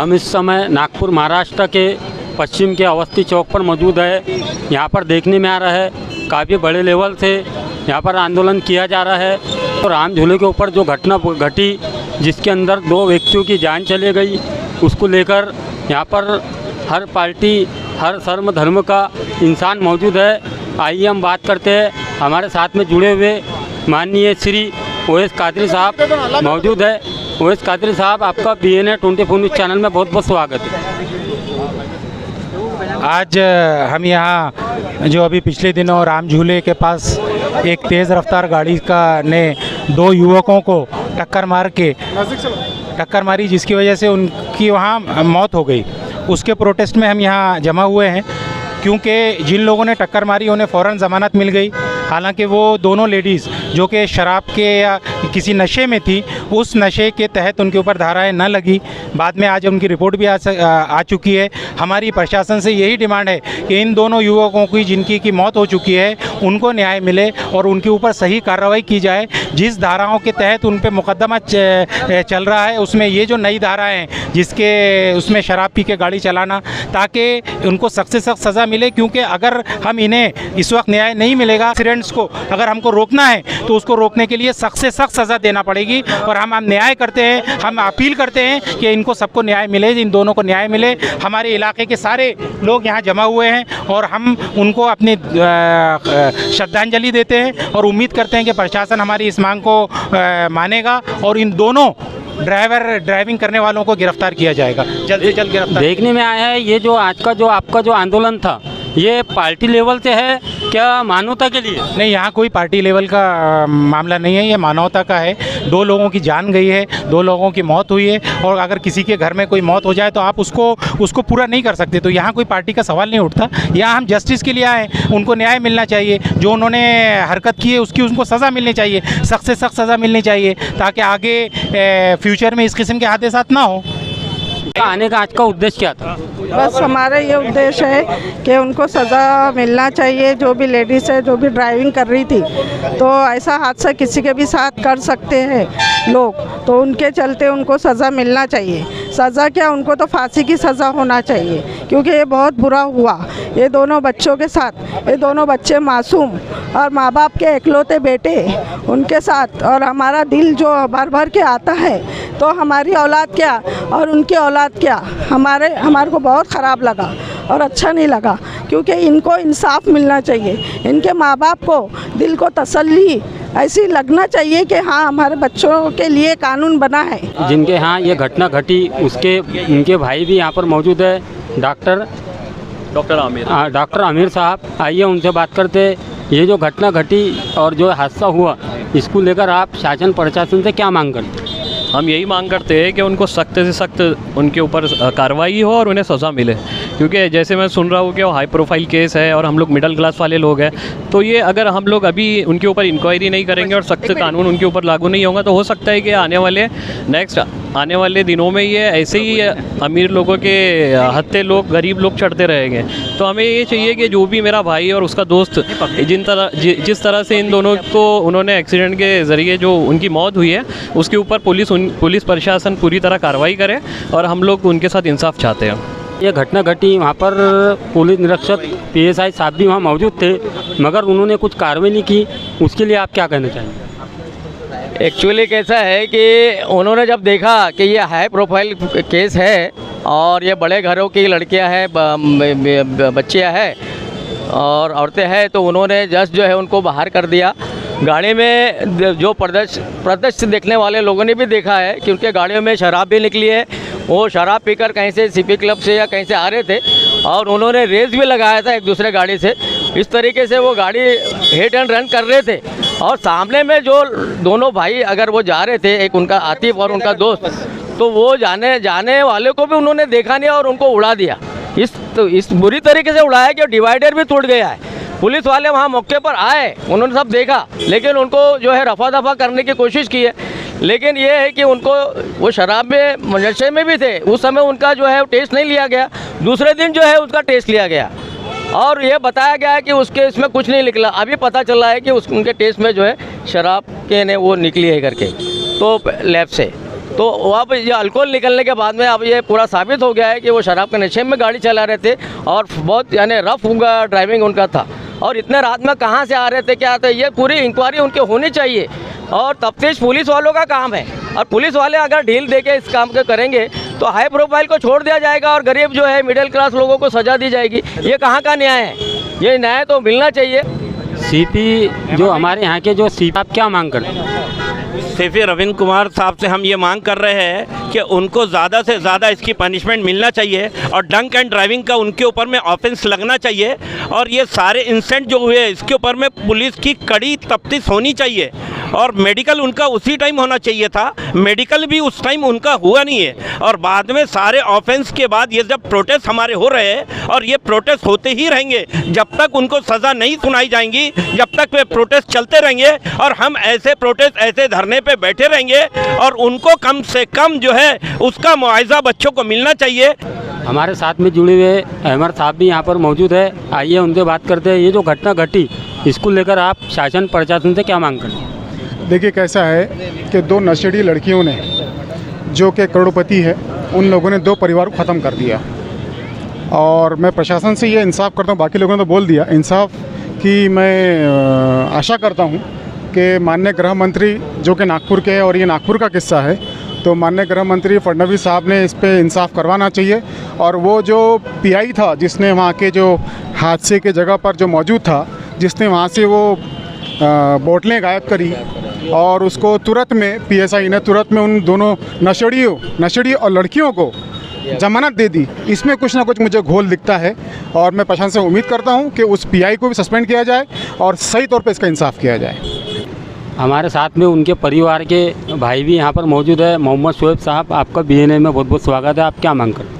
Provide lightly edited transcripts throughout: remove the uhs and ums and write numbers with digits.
हम इस समय नागपुर महाराष्ट्र के पश्चिम के अवस्थी चौक पर मौजूद है। यहाँ पर देखने में आ रहा है काफ़ी बड़े लेवल से यहाँ पर आंदोलन किया जा रहा है। तो राम झूले के ऊपर जो घटना घटी जिसके अंदर 2 व्यक्तियों की जान चली गई, उसको लेकर यहाँ पर हर पार्टी हर धर्म का इंसान मौजूद है। आइए हम बात करते हैं। हमारे साथ में जुड़े हुए माननीय श्री ओएस कादरी साहब मौजूद है। ओएस कादरी साहब, आपका BNA 24 न्यूज़ चैनल में बहुत बहुत स्वागत है। आज हम यहाँ जो अभी पिछले दिनों राम झूले के पास एक तेज़ रफ्तार गाड़ी ने 2 युवकों को टक्कर मारी, जिसकी वजह से उनकी वहाँ मौत हो गई, उसके प्रोटेस्ट में हम यहाँ जमा हुए हैं। क्योंकि जिन लोगों ने टक्कर मारी उन्हें फ़ौरन ज़मानत मिल गई। हालांकि वो दोनों लेडीज़ जो कि शराब के या किसी नशे में थी, उस नशे के तहत उनके ऊपर धाराएं न लगी। बाद में आज उनकी रिपोर्ट भी आ चुकी है। हमारी प्रशासन से यही डिमांड है कि इन दोनों युवकों की जिनकी मौत हो चुकी है उनको न्याय मिले और उनके ऊपर सही कार्रवाई की जाए। जिस धाराओं के तहत उन पर मुकदमा चल रहा है उसमें ये जो नई धाराएँ हैं जिसके उसमें शराब पी के गाड़ी चलाना, ताकि उनको सख्त से सख्त सज़ा मिले। क्योंकि अगर हम इन्हें इस वक्त न्याय नहीं मिलेगा, एक्सीडेंट्स को अगर हमको रोकना है तो उसको रोकने के लिए सख्त से सख्त सज़ा देना पड़ेगी। और हम न्याय करते हैं, हम अपील करते हैं कि इनको सबको न्याय मिले, इन दोनों को न्याय मिले। हमारे इलाके के सारे लोग यहाँ जमा हुए हैं और हम उनको अपनी श्रद्धांजलि देते हैं और उम्मीद करते हैं कि प्रशासन हमारी इस मांग को मानेगा और इन दोनों ड्राइविंग करने वालों को गिरफ्तार किया जाएगा, जल्द से जल्द गिरफ्तार। देखने में आया है ये जो आज का जो आपका जो आंदोलन था, ये पार्टी लेवल से है क्या मानवता के लिए? नहीं, यहाँ कोई पार्टी लेवल का मामला नहीं है, ये मानवता का है। 2 लोगों की जान गई है, 2 लोगों की मौत हुई है और अगर किसी के घर में कोई मौत हो जाए तो आप उसको पूरा नहीं कर सकते। तो यहाँ कोई पार्टी का सवाल नहीं उठता। यहाँ हम जस्टिस के लिए आए, उनको न्याय मिलना चाहिए। जो उन्होंने हरकत की है उसकी उनको सज़ा मिलनी चाहिए, सख्त से सख्त सज़ा मिलनी चाहिए, ताकि आगे फ्यूचर में इस किस्म के हादसात ना हो। आने का आज का उद्देश्य क्या था? बस हमारा ये उद्देश्य है कि उनको सज़ा मिलना चाहिए। जो भी लेडीज़ है, जो भी ड्राइविंग कर रही थी, तो ऐसा हादसा किसी के भी साथ कर सकते हैं लोग, तो उनके चलते उनको सज़ा मिलना चाहिए। सज़ा क्या, उनको तो फांसी की सज़ा होना चाहिए, क्योंकि ये बहुत बुरा हुआ ये दोनों बच्चों के साथ। ये दोनों बच्चे मासूम और माँ बाप के इकलौते बेटे उनके साथ, और हमारा दिल जो भर भर के आता है, तो हमारी औलाद क्या और उनकी औलाद क्या, हमारे को बहुत ख़राब लगा और अच्छा नहीं लगा। क्योंकि इनको इंसाफ मिलना चाहिए, इनके माँ बाप को दिल को तसल्ली ऐसी लगना चाहिए कि हाँ, हमारे बच्चों के लिए कानून बना है। जिनके यहाँ ये घटना घटी उनके भाई भी यहाँ पर मौजूद है, डॉक्टर आमिर साहब। आइए उनसे बात करते। ये जो घटना घटी और जो हादसा हुआ, इसको लेकर आप शासन प्रशासन से क्या मांग करते हैं? हम यही मांग करते हैं कि उनको सख्त से सख्त उनके ऊपर कार्रवाई हो और उन्हें सज़ा मिले। क्योंकि जैसे मैं सुन रहा हूँ कि वो हाई प्रोफाइल केस है और हम लोग मिडिल क्लास वाले लोग हैं, तो ये अगर हम लोग अभी उनके ऊपर इंक्वायरी नहीं करेंगे और सख्त कानून उनके ऊपर लागू नहीं होगा, तो हो सकता है कि आने वाले दिनों में ये ऐसे ही अमीर लोगों के हत्थे लोग, गरीब लोग चढ़ते रहेंगे। तो हमें ये चाहिए कि जो भी मेरा भाई और उसका दोस्त जिस तरह से इन दोनों को उन्होंने एक्सीडेंट के ज़रिए जो उनकी मौत हुई है, उसके ऊपर पुलिस प्रशासन पूरी तरह कार्रवाई करे और हम लोग उनके साथ इंसाफ चाहते हैं। ये घटना घटी, वहाँ पर पुलिस निरीक्षक PSI साहब भी वहाँ मौजूद थे, मगर उन्होंने कुछ कार्रवाई नहीं की। उसके लिए आप क्या कहना चाहेंगे? एक्चुअली कैसा है कि उन्होंने जब देखा कि ये हाई प्रोफाइल केस है और ये बड़े घरों की लड़कियां हैं, बच्चियां हैं और औरतें हैं, तो उन्होंने जस्ट जो है उनको बाहर कर दिया। गाड़ी में जो प्रदर्श देखने वाले लोगों ने भी देखा है कि उनके गाड़ियों में शराब भी निकली है। वो शराब पीकर कहीं से CP क्लब से या कहीं से आ रहे थे और उन्होंने रेस भी लगाया था एक दूसरे गाड़ी से। इस तरीके से वो गाड़ी हिट एंड रन कर रहे थे और सामने में जो दोनों भाई अगर वो जा रहे थे, एक उनका आतिफ और उनका दोस्त, तो वो जाने वाले को भी उन्होंने देखा नहीं और उनको उड़ा दिया। इस बुरी तरीके से उड़ाया कि डिवाइडर भी टूट गया है। पुलिस वाले वहाँ मौके पर आए, उन्होंने सब देखा, लेकिन उनको जो है रफा दफा करने की कोशिश की है। लेकिन ये है कि उनको वो शराब में नशे में भी थे, उस समय उनका जो है टेस्ट नहीं लिया गया। दूसरे दिन जो है उसका टेस्ट लिया गया और ये बताया गया है कि उसके इसमें कुछ नहीं निकला। अभी पता चला है कि उनके टेस्ट में जो है शराब के ने वो निकली है करके, तो लैब से। तो अब ये अल्कोहल निकलने के बाद में अब ये पूरा साबित हो गया है कि वो शराब के नशे में गाड़ी चला रहे थे और बहुत यानी रफ ड्राइविंग उनका था। और इतने रात में कहाँ से आ रहे थे, क्या थे, ये पूरी इंक्वायरी उनके होनी चाहिए और तफ्तीश पुलिस वालों का काम है। और पुलिस वाले अगर ढील दे के इस काम को करेंगे तो हाई प्रोफाइल को छोड़ दिया जाएगा और गरीब जो है मिडिल क्लास लोगों को सज़ा दी जाएगी। ये कहाँ का न्याय है? ये न्याय तो मिलना चाहिए। सीपी जो हमारे यहाँ के जो सीपी, आप क्या मांग करते हैं? सीपी रविंद्र कुमार साहब से हम ये मांग कर रहे हैं कि उनको ज़्यादा से ज़्यादा इसकी पनिशमेंट मिलना चाहिए और ड्रंक एंड ड्राइविंग का उनके ऊपर में ऑफेंस लगना चाहिए। और ये सारे इंसिडेंट जो हुए इसके ऊपर में पुलिस की कड़ी तफ्तीश होनी चाहिए और मेडिकल उनका उसी टाइम होना चाहिए था। मेडिकल भी उस टाइम उनका हुआ नहीं है और बाद में सारे ऑफेंस के बाद ये जब प्रोटेस्ट हमारे हो रहे हैं और ये प्रोटेस्ट होते ही रहेंगे जब तक उनको सज़ा नहीं सुनाई जाएंगी, जब तक वे प्रोटेस्ट चलते रहेंगे और हम ऐसे प्रोटेस्ट ऐसे धरने पे बैठे रहेंगे और उनको कम से कम जो है उसका मुआवजा बच्चों को मिलना चाहिए। हमारे साथ में जुड़े हुए अहमद साहब भी यहाँ पर मौजूद है, आइए उनसे बात करते हैं। ये जो घटना घटी इसको लेकर आप शासन प्रशासन से क्या मांग करते हैं? देखिए कैसा है कि दो नशेड़ी लड़कियों ने जो कि करोड़पति है उन लोगों ने दो परिवार को ख़त्म कर दिया और मैं प्रशासन से ये इंसाफ करता हूँ। बाकी लोगों ने तो बोल दिया इंसाफ की, मैं आशा करता हूँ कि माननीय गृह मंत्री जो कि नागपुर के हैं और ये नागपुर का किस्सा है तो माननीय गृह मंत्री फडणवीस साहब ने इस पे इंसाफ करवाना चाहिए। और वो जो पीआई था जिसने वहाँ के जो हादसे के जगह पर जो मौजूद था, जिसने वहाँ से वो बोतलें गायब करी और उसको तुरंत में पीएसआई ने तुरंत में उन दोनों नशेड़ी और लड़कियों को जमानत दे दी, इसमें कुछ ना कुछ मुझे घोल दिखता है। और मैं प्रशासन से उम्मीद करता हूँ कि उस पीआई को भी सस्पेंड किया जाए और सही तौर पे इसका इंसाफ किया जाए। हमारे साथ में उनके परिवार के भाई भी यहाँ पर मौजूद है। मोहम्मद शोएब साहब, आपका बीएनए में बहुत बहुत स्वागत है। आप क्या मांग करते हैं?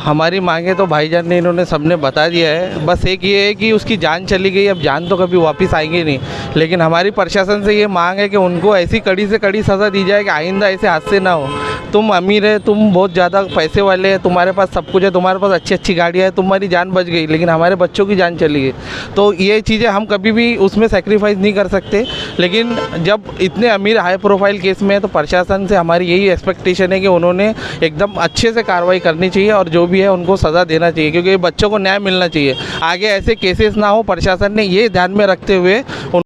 हमारी मांगे तो भाईजान ने इन्होंने सबने बता दिया है। बस एक ये है कि उसकी जान चली गई, अब जान तो कभी वापस आएंगी नहीं। लेकिन हमारी प्रशासन से ये मांग है कि उनको ऐसी कड़ी से कड़ी सज़ा दी जाए कि आइंदा ऐसे हादसे ना हो। तुम अमीर है, तुम बहुत ज़्यादा पैसे वाले हैं, तुम्हारे पास सब कुछ है, तुम्हारे पास अच्छी अच्छी गाड़ियाँ है, तुम्हारी जान बच गई, लेकिन हमारे बच्चों की जान चली गई। तो ये चीज़ें हम कभी भी उसमें सेक्रीफाइस नहीं कर सकते। लेकिन जब इतने अमीर हाई प्रोफाइल केस में है तो प्रशासन से हमारी यही एक्सपेक्टेशन है कि उन्होंने एकदम अच्छे से कार्रवाई करनी चाहिए और जो भी है उनको सज़ा देना चाहिए, क्योंकि बच्चों को न्याय मिलना चाहिए। आगे ऐसे केसेस ना हो, प्रशासन ने ये ध्यान में रखते हुए